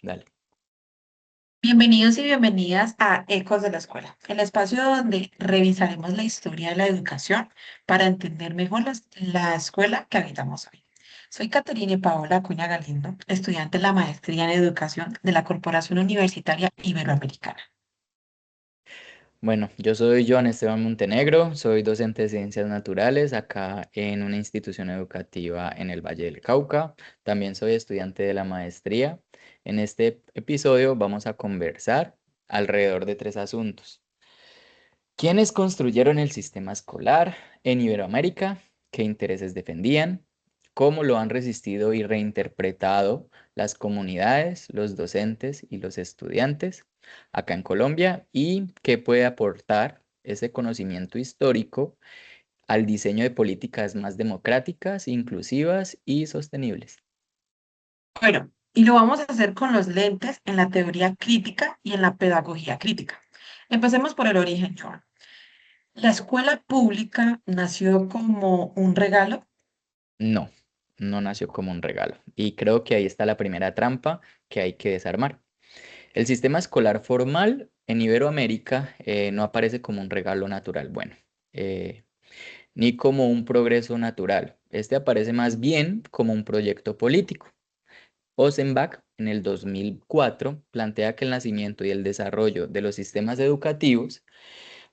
Dale. Bienvenidos y bienvenidas a Ecos de la Escuela, el espacio donde revisaremos la historia de la educación para entender mejor la escuela que habitamos hoy. Soy Caterine Paola Acuña Galindo, estudiante de la maestría en educación de la Corporación Universitaria Iberoamericana. Bueno, yo soy Joan Esteban Montenegro, soy docente de Ciencias Naturales acá en una institución educativa en el Valle del Cauca. También soy estudiante de la maestría. En este episodio vamos a conversar alrededor de tres asuntos. ¿Quiénes construyeron el sistema escolar en Iberoamérica? ¿Qué intereses defendían? ¿Cómo lo han resistido y reinterpretado las comunidades, los docentes y los estudiantes acá en Colombia? ¿Y qué puede aportar ese conocimiento histórico al diseño de políticas más democráticas, inclusivas y sostenibles? Bueno, y lo vamos a hacer con los lentes en la teoría crítica y en la pedagogía crítica. Empecemos por el origen, Joan. ¿La escuela pública nació como un regalo? No, no nació como un regalo. Y creo que ahí está la primera trampa que hay que desarmar. El sistema escolar formal en Iberoamérica no aparece como un regalo natural, bueno, eh, ni como un progreso natural. Este aparece más bien como un proyecto político. Ossenbach, en el 2004, plantea que el nacimiento y el desarrollo de los sistemas educativos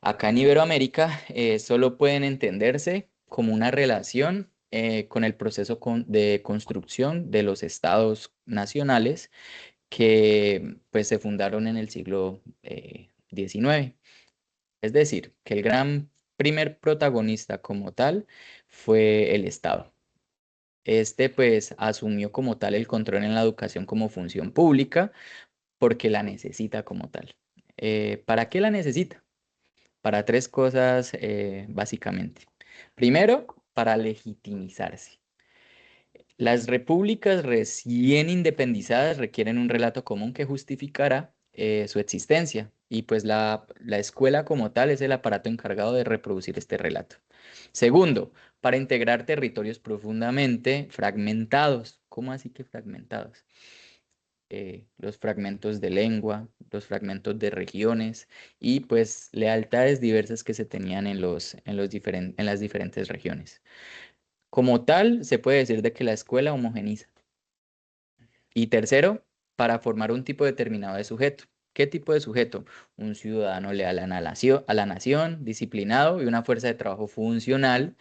acá en Iberoamérica solo pueden entenderse como una relación con el proceso de construcción de los estados nacionales que pues se fundaron en el siglo XIX. Es decir, que el gran primer protagonista como tal fue el Estado. Este pues asumió como tal el control en la educación como función pública porque la necesita como tal. ¿Para qué la necesita? Para tres cosas básicamente. Primero, para legitimizarse. Las repúblicas recién independizadas requieren un relato común que justificará su existencia y pues la escuela como tal es el aparato encargado de reproducir este relato. Segundo, para integrar territorios profundamente fragmentados. ¿Cómo así que fragmentados? Los fragmentos de lengua, los fragmentos de regiones y pues lealtades diversas que se tenían en las diferentes regiones. Como tal, se puede decir de que la escuela homogeniza. Y tercero, para formar un tipo determinado de sujeto. ¿Qué tipo de sujeto? Un ciudadano leal a la nación, disciplinado y una fuerza de trabajo funcional,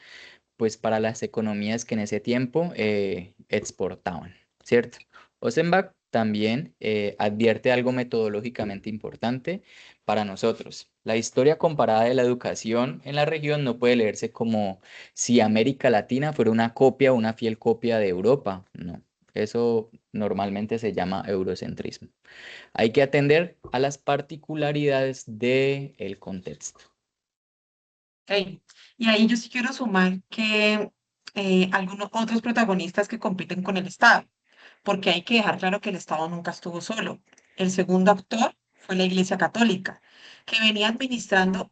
pues para las economías que en ese tiempo exportaban, ¿cierto? Ossenbach también advierte algo metodológicamente importante para nosotros. La historia comparada de la educación en la región no puede leerse como si América Latina fuera una copia o una fiel copia de Europa. No, eso normalmente se llama eurocentrismo. Hay que atender a las particularidades del contexto. Ok. Y ahí yo sí quiero sumar que algunos otros protagonistas que compiten con el Estado, porque hay que dejar claro que el Estado nunca estuvo solo. El segundo actor fue la Iglesia Católica, que venía administrando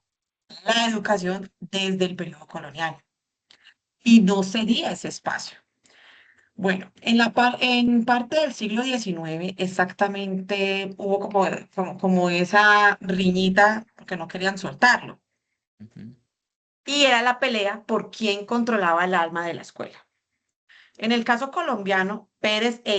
la educación desde el periodo colonial y no cedía ese espacio. Bueno, en parte del siglo XIX exactamente hubo como esa riñita porque no querían soltarlo. Ujú. Y era la pelea por quién controlaba el alma de la escuela. En el caso colombiano, Pérez e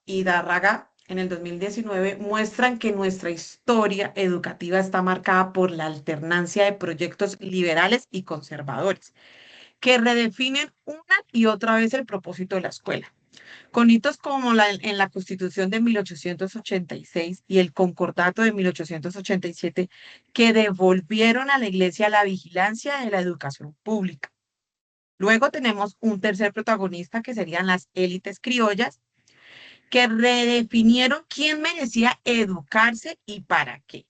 Hidárraga en el 2019 muestran que nuestra historia educativa está marcada por la alternancia de proyectos liberales y conservadores, que redefinen una y otra vez el propósito de la escuela. Con hitos como en la Constitución de 1886 y el Concordato de 1887, que devolvieron a la Iglesia la vigilancia de la educación pública. Luego tenemos un tercer protagonista que serían las élites criollas, que redefinieron quién merecía educarse y para qué.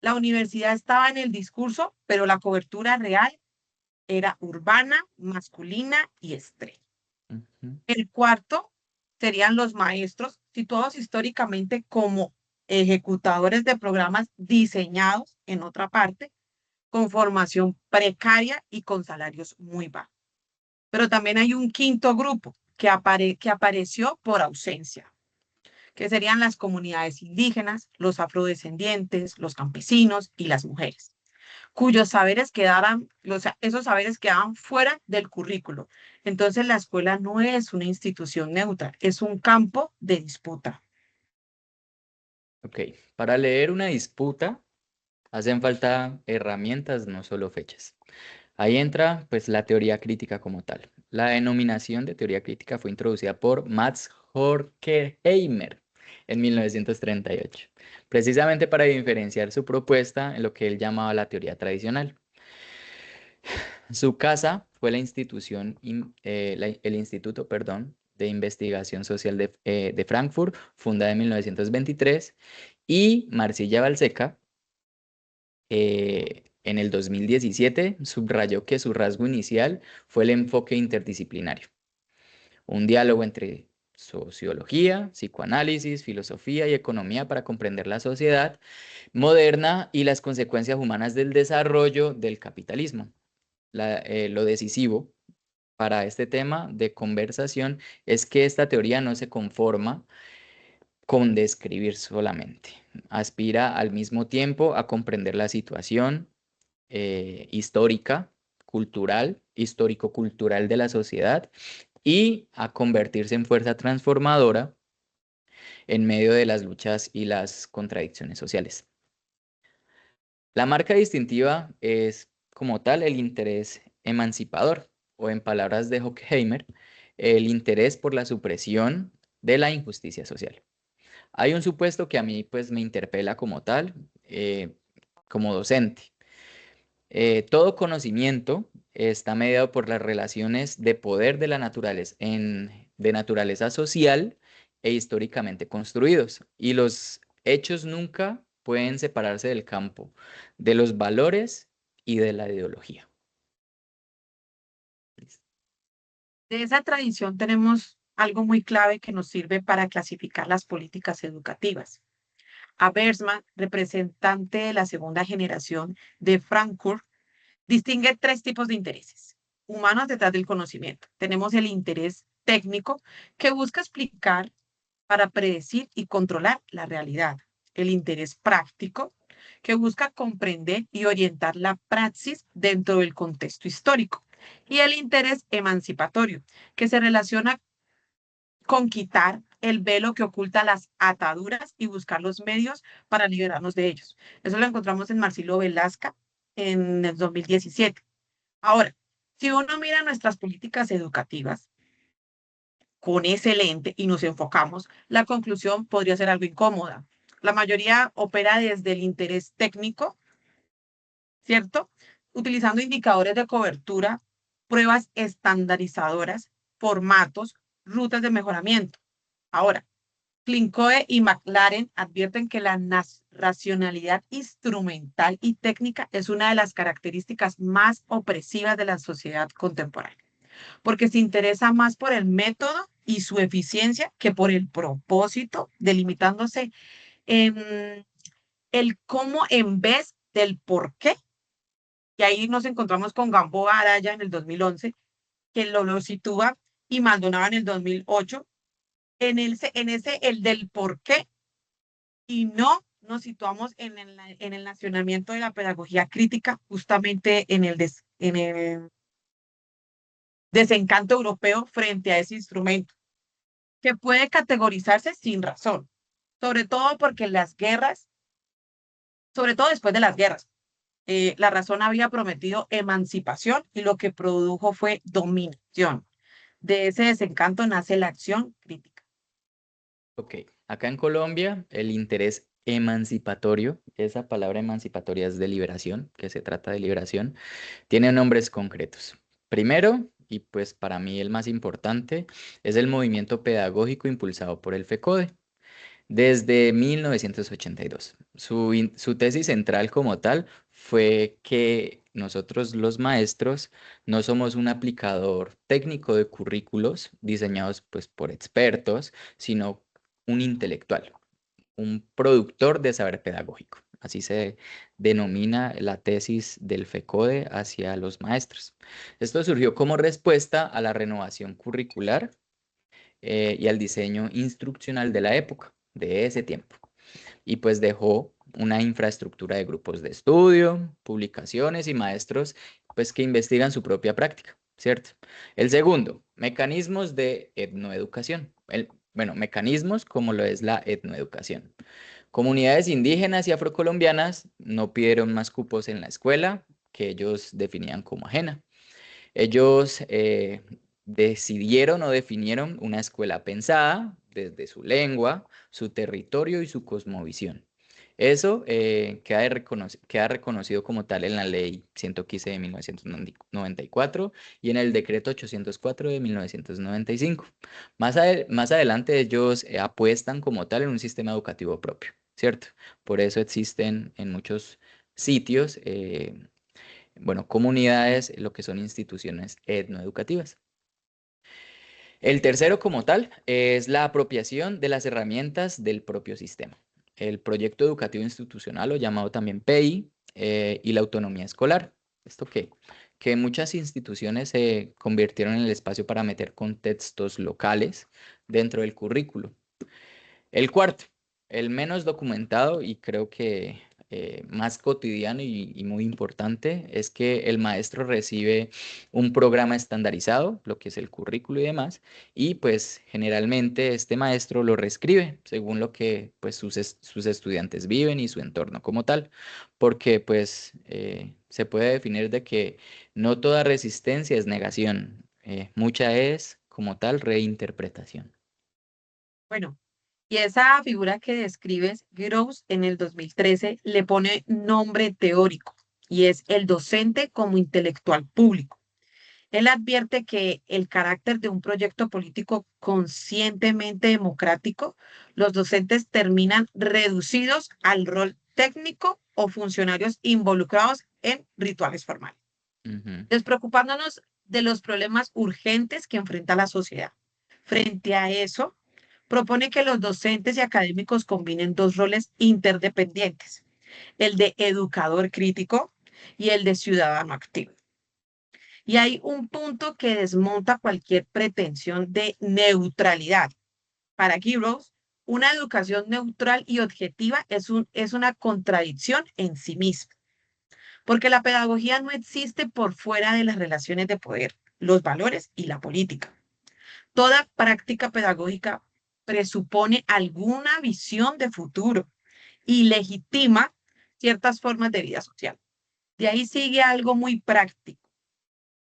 La universidad estaba en el discurso, pero la cobertura real era urbana, masculina y estrella. Ujú. El cuarto serían los maestros, situados históricamente como ejecutadores de programas diseñados en otra parte, con formación precaria y con salarios muy bajos. Pero también hay un quinto grupo que apareció por ausencia, que serían las comunidades indígenas, los afrodescendientes, los campesinos y las mujeres, cuyos saberes quedaran, esos saberes quedaban fuera del currículo. Entonces la escuela no es una institución neutra, es un campo de disputa. Ok, para leer una disputa hacen falta herramientas, no solo fechas. Ahí entra pues la teoría crítica como tal. La denominación de teoría crítica fue introducida por Max Horkheimer en 1938, precisamente para diferenciar su propuesta en lo que él llamaba la teoría tradicional. Su casa fue la institución, el Instituto, perdón, de Investigación Social de Frankfurt, fundada en 1923, y Marcilla Balseca, en el 2017, subrayó que su rasgo inicial fue el enfoque interdisciplinario, un diálogo entre sociología, psicoanálisis, filosofía y economía para comprender la sociedad moderna y las consecuencias humanas del desarrollo del capitalismo. Lo decisivo para este tema de conversación es que esta teoría no se conforma con describir solamente, aspira al mismo tiempo a comprender la situación histórica, cultural, histórico-cultural de la sociedad y a convertirse en fuerza transformadora en medio de las luchas y las contradicciones sociales. La marca distintiva es, como tal, el interés emancipador, o en palabras de Horkheimer, el interés por la supresión de la injusticia social. Hay un supuesto que a mí pues me interpela como tal, como docente. Todo conocimiento está mediado por las relaciones de poder de la naturaleza, de naturaleza social e históricamente construidos. Y los hechos nunca pueden separarse del campo, de los valores y de la ideología. De esa tradición tenemos algo muy clave que nos sirve para clasificar las políticas educativas. Abersman, representante de la segunda generación de Frankfurt, distingue tres tipos de intereses humanos detrás del conocimiento. Tenemos el interés técnico que busca explicar para predecir y controlar la realidad. El interés práctico que busca comprender y orientar la praxis dentro del contexto histórico. Y el interés emancipatorio, que se relaciona con quitar el velo que oculta las ataduras y buscar los medios para liberarnos de ellos. Eso lo encontramos en Marcelo Velasca en el 2017. Ahora, si uno mira nuestras políticas educativas con ese lente y nos enfocamos, la conclusión podría ser algo incómoda. La mayoría opera desde el interés técnico, ¿cierto? Utilizando indicadores de cobertura, pruebas estandarizadoras, formatos, rutas de mejoramiento. Ahora, Klinkoe y McLaren advierten que la racionalidad instrumental y técnica es una de las características más opresivas de la sociedad contemporánea, porque se interesa más por el método y su eficiencia que por el propósito, delimitándose en el cómo en vez del por qué. Y ahí nos encontramos con Gamboa Araya en el 2011, que lo sitúa, y Maldonado en el 2008, el del por qué, y no nos situamos en el nacionamiento de la pedagogía crítica, justamente en el desencanto europeo frente a ese instrumento, que puede categorizarse sin razón, sobre todo porque las guerras, sobre todo después de las guerras, la razón había prometido emancipación y lo que produjo fue dominación. De ese desencanto nace la acción crítica. Ok, acá en Colombia el interés emancipatorio, esa palabra emancipatoria es de liberación, que se trata de liberación, tiene nombres concretos. Primero, y pues para mí el más importante, es el movimiento pedagógico impulsado por el FECODE desde 1982. Su tesis central como tal fue que nosotros los maestros no somos un aplicador técnico de currículos diseñados pues por expertos, sino un intelectual, un productor de saber pedagógico. Así se denomina la tesis del FECODE hacia los maestros. Esto surgió como respuesta a la renovación curricular y al diseño instruccional de la época, de ese tiempo. Y pues dejó una infraestructura de grupos de estudio, publicaciones y maestros pues que investigan su propia práctica, ¿cierto? El segundo, mecanismos de etnoeducación. Bueno, mecanismos como lo es la etnoeducación. Comunidades indígenas y afrocolombianas no pidieron más cupos en la escuela que ellos definían como ajena. Ellos decidieron o definieron una escuela pensada desde su lengua, su territorio y su cosmovisión. Eso queda reconocido como tal en la Ley 115 de 1994 y en el Decreto 804 de 1995. Más adelante ellos apuestan como tal en un sistema educativo propio, ¿cierto? Por eso existen en muchos sitios bueno, comunidades, lo que son instituciones etnoeducativas. El tercero como tal es la apropiación de las herramientas del propio sistema. El proyecto educativo institucional, o llamado también PEI, y la autonomía escolar. ¿Esto qué? Que muchas instituciones se convirtieron en el espacio para meter contextos locales dentro del currículo. El cuarto, el menos documentado y creo que más cotidiano y muy importante, es que el maestro recibe un programa estandarizado, lo que es el currículo y demás, y pues generalmente este maestro lo reescribe según lo que pues sus estudiantes viven y su entorno como tal, porque pues se puede definir de que no toda resistencia es negación, mucha es como tal reinterpretación. Bueno, y esa figura que describes, Gross, en el 2013 le pone nombre teórico y es el docente como intelectual público. Él advierte que el carácter de un proyecto político conscientemente democrático, los docentes terminan reducidos al rol técnico o funcionarios involucrados en rituales formales, Ujú. despreocupándonos de los problemas urgentes que enfrenta la sociedad. Frente a eso, propone que los docentes y académicos combinen dos roles interdependientes, el de educador crítico y el de ciudadano activo. Y hay un punto que desmonta cualquier pretensión de neutralidad. Para Gibbons, una educación neutral y objetiva es una contradicción en sí misma, porque la pedagogía no existe por fuera de las relaciones de poder, los valores y la política. Toda práctica pedagógica presupone alguna visión de futuro y legitima ciertas formas de vida social. De ahí sigue algo muy práctico.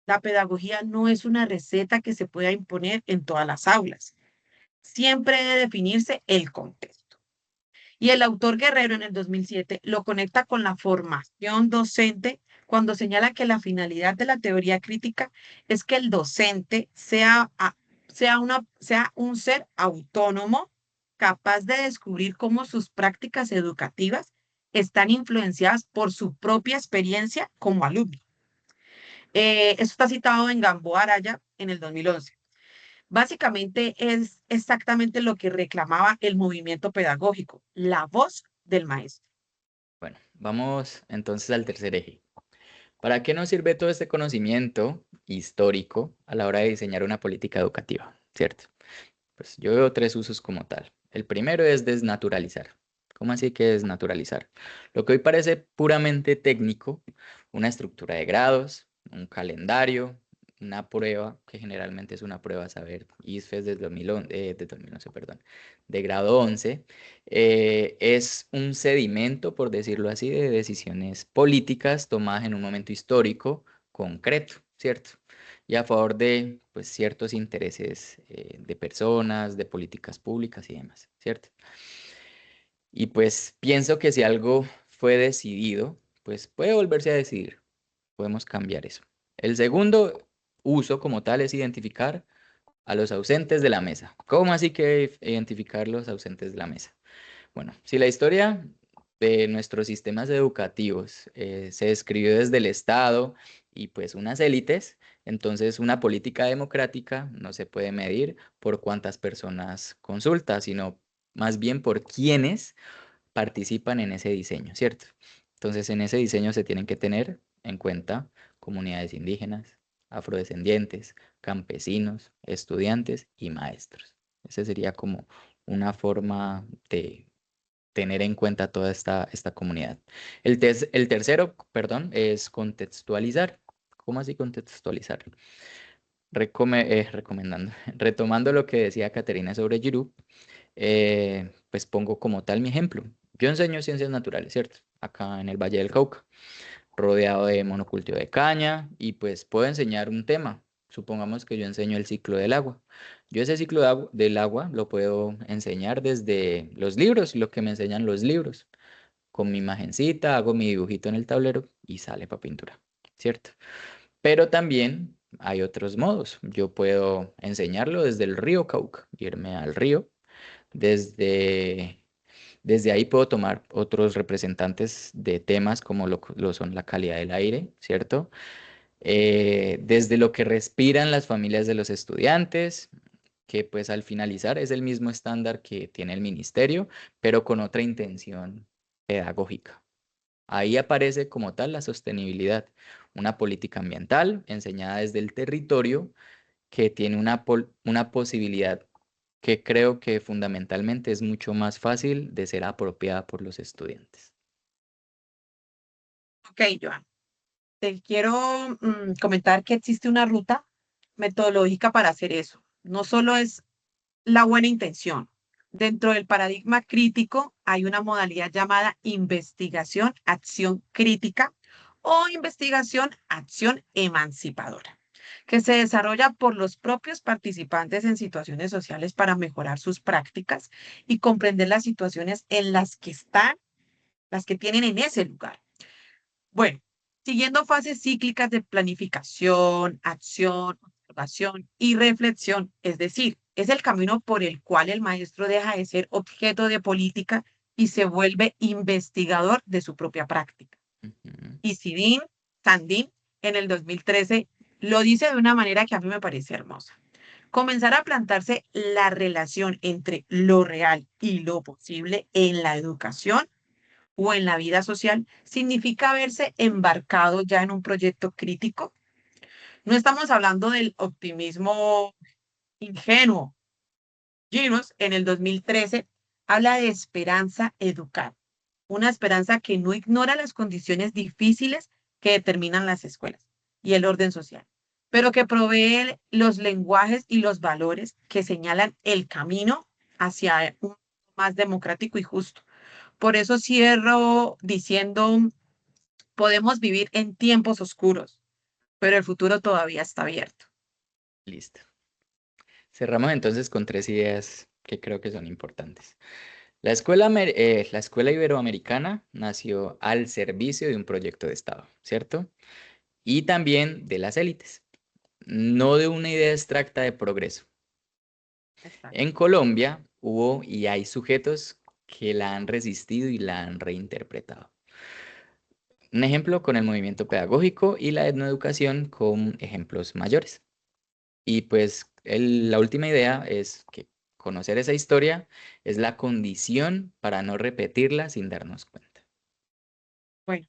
La pedagogía no es una receta que se pueda imponer en todas las aulas. Siempre debe definirse el contexto. Y el autor Guerrero en el 2007 lo conecta con la formación docente cuando señala que la finalidad de la teoría crítica es que el docente sea un ser autónomo, capaz de descubrir cómo sus prácticas educativas están influenciadas por su propia experiencia como alumno. Esto está citado en Gamboa Araya en el 2011. Básicamente es exactamente lo que reclamaba el movimiento pedagógico, la voz del maestro. Bueno, vamos entonces al tercer eje. ¿Para qué nos sirve todo este conocimiento histórico a la hora de diseñar una política educativa? ¿Cierto? Pues yo veo tres usos como tal. El primero es desnaturalizar. ¿Cómo así que desnaturalizar? Lo que hoy parece puramente técnico, una estructura de grados, un calendario, una prueba, que generalmente es una prueba a saber, ISFES de 2011, de 2011, perdón, de grado 11, es un sedimento, por decirlo así, de decisiones políticas tomadas en un momento histórico concreto, ¿cierto? Y a favor de pues, ciertos intereses de personas, de políticas públicas y demás, ¿cierto? Y pues pienso que si algo fue decidido, pues puede volverse a decidir, podemos cambiar eso. El segundo uso como tal es identificar a los ausentes de la mesa. ¿Cómo así que identificar los ausentes de la mesa? Bueno, si la historia de nuestros sistemas educativos se describió desde el Estado y pues unas élites, entonces una política democrática no se puede medir por cuántas personas consulta, sino más bien por quiénes participan en ese diseño, ¿cierto? Entonces en ese diseño se tienen que tener en cuenta comunidades indígenas, afrodescendientes, campesinos, estudiantes y maestros. Ese sería como una forma de tener en cuenta toda esta comunidad. El tercero, perdón, es contextualizar. ¿Cómo así contextualizar? Recomendando, retomando lo que decía Caterina sobre Giroux, pues pongo como tal mi ejemplo. Yo enseño ciencias naturales, ¿cierto? Acá en el Valle del Cauca, rodeado de monocultivo de caña, y pues puedo enseñar un tema. Supongamos que yo enseño el ciclo del agua. Yo ese ciclo del agua lo puedo enseñar desde los libros, lo que me enseñan los libros. Con mi imagencita, hago mi dibujito en el tablero y sale para pintura, ¿cierto? Pero también hay otros modos. Yo puedo enseñarlo desde el río Cauca, irme al río. Desde, desde ahí puedo tomar otros representantes de temas como lo son la calidad del aire, ¿cierto? Desde lo que respiran las familias de los estudiantes, que pues al finalizar es el mismo estándar que tiene el ministerio, pero con otra intención pedagógica. Ahí aparece como tal la sostenibilidad, una política ambiental enseñada desde el territorio que tiene una posibilidad que creo que fundamentalmente es mucho más fácil de ser apropiada por los estudiantes. Ok, Joan, te quiero comentar que existe una ruta metodológica para hacer eso. No solo es la buena intención. Dentro del paradigma crítico hay una modalidad llamada investigación, acción crítica o investigación, acción emancipadora, que se desarrolla por los propios participantes en situaciones sociales para mejorar sus prácticas y comprender las situaciones en las que están, las que tienen en ese lugar. Bueno, siguiendo fases cíclicas de planificación, acción, observación y reflexión, es decir, es el camino por el cual el maestro deja de ser objeto de política y se vuelve investigador de su propia práctica. Ujú. Y Sandin, en el 2013, lo dice de una manera que a mí me parece hermosa. Comenzar a plantarse la relación entre lo real y lo posible en la educación o en la vida social significa haberse embarcado ya en un proyecto crítico. No estamos hablando del optimismo ingenuo. Ginos, en el 2013, habla de esperanza educar, una esperanza que no ignora las condiciones difíciles que determinan las escuelas y el orden social, pero que provee los lenguajes y los valores que señalan el camino hacia un más democrático y justo. Por eso cierro diciendo, podemos vivir en tiempos oscuros, pero el futuro todavía está abierto. Listo. Cerramos entonces con tres ideas que creo que son importantes. La escuela iberoamericana nació al servicio de un proyecto de Estado, ¿cierto? Y también de las élites, no de una idea abstracta de progreso. Exacto. En Colombia hubo y hay sujetos que la han resistido y la han reinterpretado. Un ejemplo con el movimiento pedagógico y la etnoeducación con ejemplos mayores. Y pues la última idea es que conocer esa historia es la condición para no repetirla sin darnos cuenta. Bueno,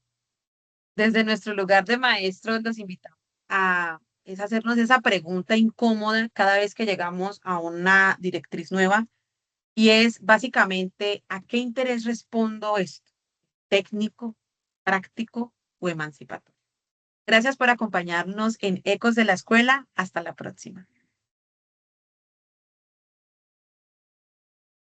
desde nuestro lugar de maestros los invitamos a es hacernos esa pregunta incómoda cada vez que llegamos a una directriz nueva y es básicamente ¿a qué interés respondo esto? ¿Técnico, práctico o emancipatorio? Gracias por acompañarnos en Ecos de la Escuela. Hasta la próxima.